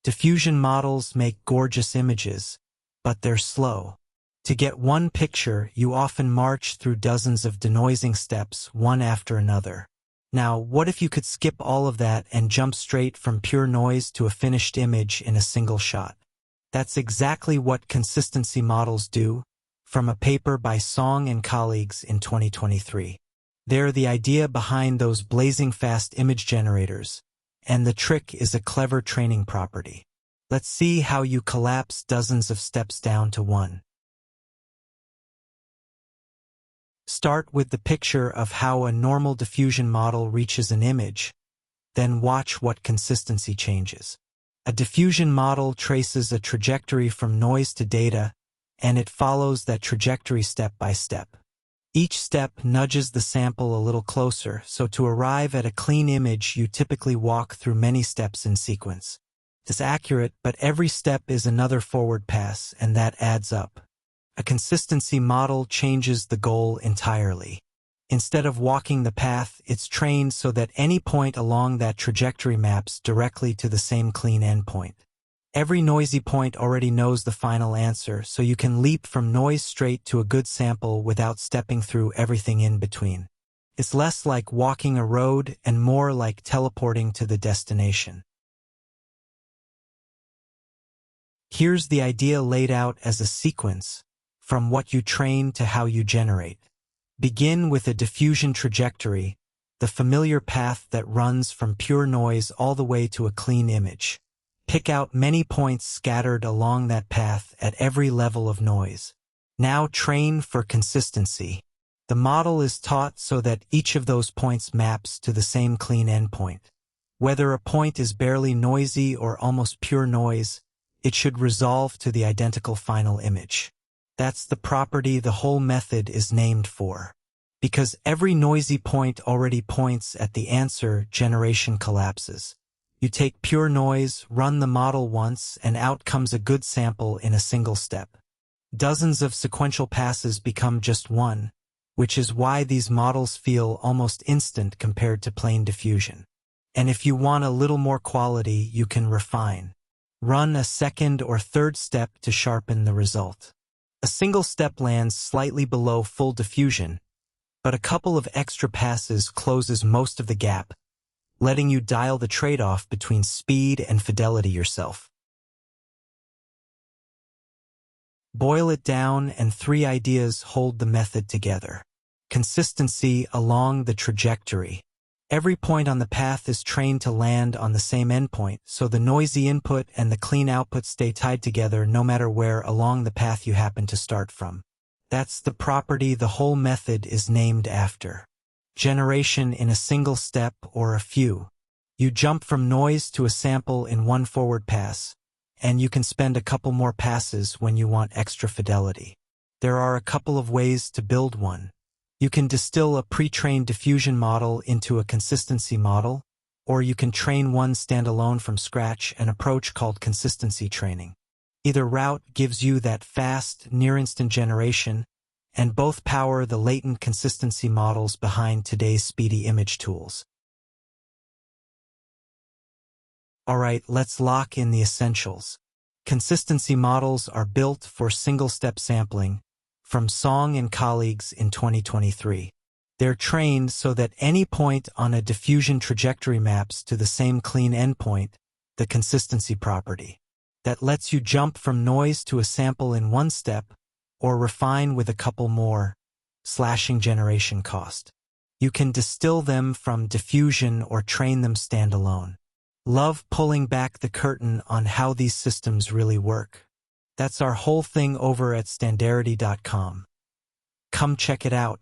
Diffusion models make gorgeous images, but they're slow. To get one picture, you often march through dozens of denoising steps, one after another. Now, what if you could skip all of that and jump straight from pure noise to a finished image in a single shot? That's exactly what consistency models do, from a paper by Song and colleagues in 2023. They're the idea behind those blazing fast image generators, and the trick is a clever training property. Let's see how you collapse dozens of steps down to one. Start with the picture of how a normal diffusion model reaches an image, then watch what consistency changes. A diffusion model traces a trajectory from noise to data, and it follows that trajectory step by step. Each step nudges the sample a little closer, so to arrive at a clean image you typically walk through many steps in sequence. It's accurate, but every step is another forward pass, and that adds up. A consistency model changes the goal entirely. Instead of walking the path, it's trained so that any point along that trajectory maps directly to the same clean endpoint. Every noisy point already knows the final answer, so you can leap from noise straight to a good sample without stepping through everything in between. It's less like walking a road and more like teleporting to the destination. Here's the idea laid out as a sequence, from what you train to how you generate. Begin with a diffusion trajectory, the familiar path that runs from pure noise all the way to a clean image. Pick out many points scattered along that path at every level of noise. Now train for consistency. The model is taught so that each of those points maps to the same clean endpoint. Whether a point is barely noisy or almost pure noise, it should resolve to the identical final image. That's the property the whole method is named for. Because every noisy point already points at the answer, generation collapses. You take pure noise, run the model once, and out comes a good sample in a single step. Dozens of sequential passes become just one, which is why these models feel almost instant compared to plain diffusion. And if you want a little more quality, you can refine. Run a second or third step to sharpen the result. A single step lands slightly below full diffusion, but a couple of extra passes closes most of the gap, letting you dial the trade-off between speed and fidelity yourself. Boil it down, and three ideas hold the method together. Consistency along the trajectory. Every point on the path is trained to land on the same endpoint, so the noisy input and the clean output stay tied together no matter where along the path you happen to start from. That's the property the whole method is named after. Generation in a single step or a few. You jump from noise to a sample in one forward pass, and you can spend a couple more passes when you want extra fidelity. There are a couple of ways to build one. You can distill a pre-trained diffusion model into a consistency model, or you can train one standalone from scratch, an approach called consistency training. Either route gives you that fast, near-instant generation, and both power the latent consistency models behind today's speedy image tools. Alright, let's lock in the essentials. Consistency models are built for single-step sampling, from Song and colleagues in 2023. They're trained so that any point on a diffusion trajectory maps to the same clean endpoint, the consistency property. That lets you jump from noise to a sample in one step, or refine with a couple more, slashing generation cost. You can distill them from diffusion or train them standalone. Love pulling back the curtain on how these systems really work. That's our whole thing over at standarity.com. Come check it out.